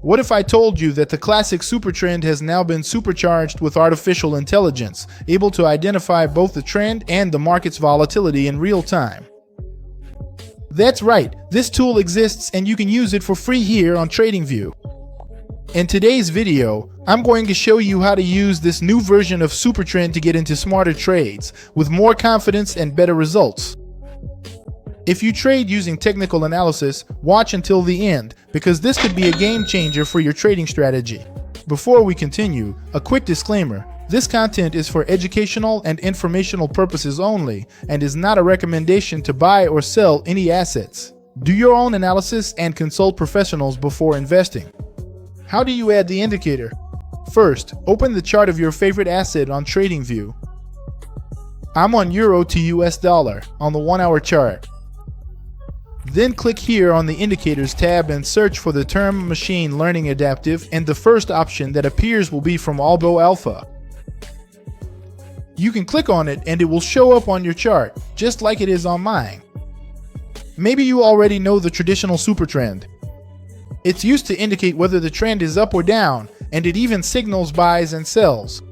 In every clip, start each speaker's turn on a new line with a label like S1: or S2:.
S1: What if I told you that the classic Supertrend has now been supercharged with artificial intelligence, able to identify both the trend and the market's volatility in real time? That's right, this tool exists and you can use it for free here on TradingView. In today's video, I'm going to show you how to use this new version of Supertrend to get into smarter trades with more confidence and better results. If you trade using technical analysis, watch until the end because this could be a game changer for your trading strategy. Before we continue, a quick disclaimer. This content is for educational and informational purposes only and is not a recommendation to buy or sell any assets. Do your own analysis and consult professionals before investing. How do you add the indicator? First, open the chart of your favorite asset on TradingView. I'm on Euro to US dollar on the 1-hour chart. Then click here on the Indicators tab and search for the term Machine Learning Adaptive, and the first option that appears will be from Albo Alpha. You can click on it and it will show up on your chart, just like it is on mine. Maybe you already know the traditional Supertrend. It's used to indicate whether the trend is up or down, and it even signals buys and sells.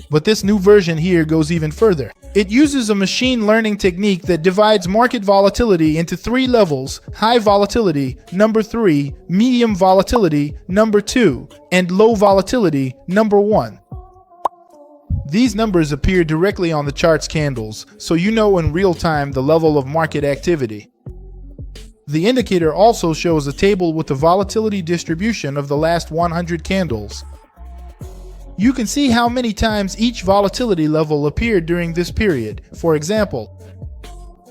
S1: But this new version here goes even further. It uses a machine learning technique that divides market volatility into 3 levels: high volatility, number 3, medium volatility, number 2, and low volatility, number 1. These numbers appear directly on the chart's candles, so you know in real time the level of market activity. The indicator also shows a table with the volatility distribution of the last 100 candles. You can see how many times each volatility level appeared during this period. For example,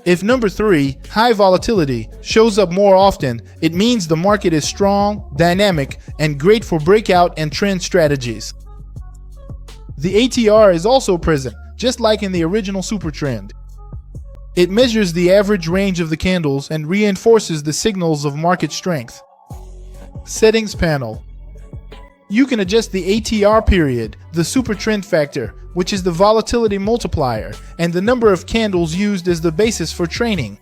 S1: if number 3, high volatility, shows up more often, it means the market is strong, dynamic, and great for breakout and trend strategies. The ATR is also present, just like in the original Supertrend. It measures the average range of the candles and reinforces the signals of market strength. Settings panel. You can adjust the ATR period, the Supertrend factor, which is the volatility multiplier, and the number of candles used as the basis for training.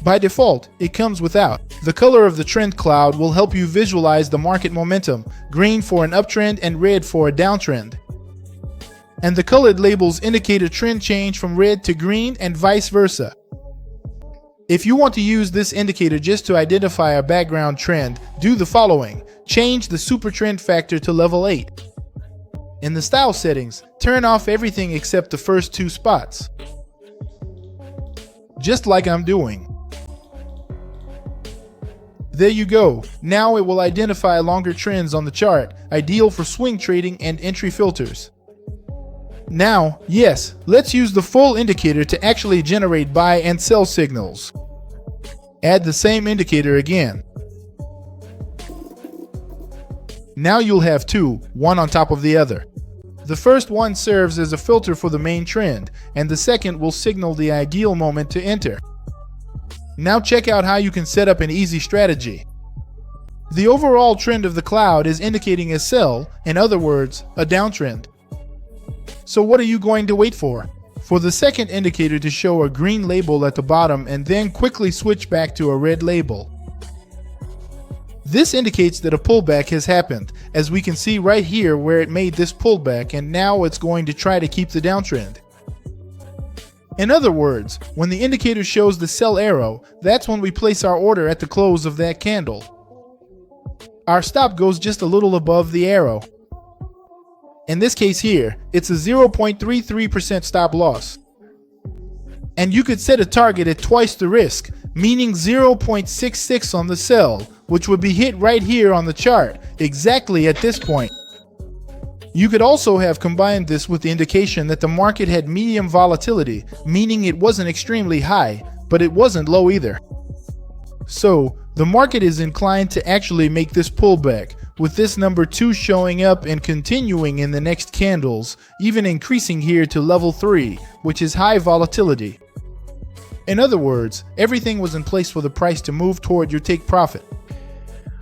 S1: By default, it comes without. The color of the trend cloud will help you visualize the market momentum, green for an uptrend and red for a downtrend. And the colored labels indicate a trend change from red to green and vice versa. If you want to use this indicator just to identify a background trend, do the following. Change the Supertrend factor to level 8. In the style settings, turn off everything except the first 2 spots. Just like I'm doing. There you go. Now it will identify longer trends on the chart, ideal for swing trading and entry filters. Now, yes, let's use the full indicator to actually generate buy and sell signals. Add the same indicator again. Now you'll have 2, one on top of the other. The first one serves as a filter for the main trend, and the second will signal the ideal moment to enter. Now check out how you can set up an easy strategy. The overall trend of the cloud is indicating a sell, in other words, a downtrend. So what are you going to wait for? For the second indicator to show a green label at the bottom and then quickly switch back to a red label. This indicates that a pullback has happened, as we can see right here where it made this pullback, and now it's going to try to keep the downtrend. In other words, when the indicator shows the sell arrow, that's when we place our order at the close of that candle. Our stop goes just a little above the arrow. In this case here, it's a 0.33% stop loss. And you could set a target at twice the risk, meaning 0.66 on the sell, which would be hit right here on the chart, exactly at this point. You could also have combined this with the indication that the market had medium volatility, meaning it wasn't extremely high, but it wasn't low either. So, the market is inclined to actually make this pullback, with this number 2 showing up and continuing in the next candles, even increasing here to level 3, which is high volatility. In other words, everything was in place for the price to move toward your take profit.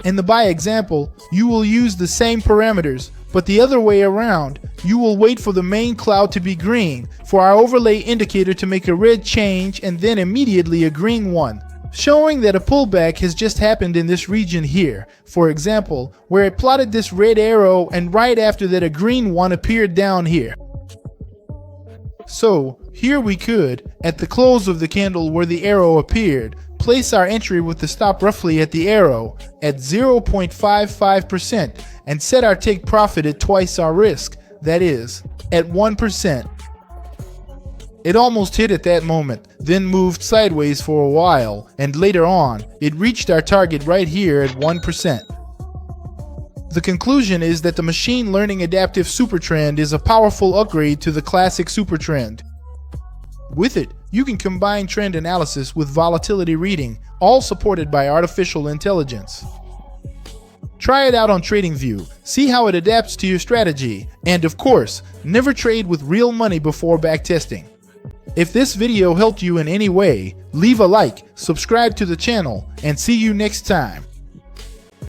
S1: In the buy example, you will use the same parameters, but the other way around, you will wait for the main cloud to be green, for our overlay indicator to make a red change and then immediately a green one. showing that a pullback has just happened in this region here, for example, where it plotted this red arrow and right after that a green one appeared down here. So here we could, at the close of the candle where the arrow appeared, place our entry with the stop roughly at the arrow at 0.55% and set our take profit at twice our risk, that is, at 1%. It almost hit at that moment, then moved sideways for a while, and later on, it reached our target right here at 1%. The conclusion is that the machine learning adaptive Supertrend is a powerful upgrade to the classic Supertrend. With it, you can combine trend analysis with volatility reading, all supported by artificial intelligence. Try it out on TradingView, see how it adapts to your strategy, and of course, never trade with real money before backtesting. If this video helped you in any way, leave a like, subscribe to the channel, and see you next time.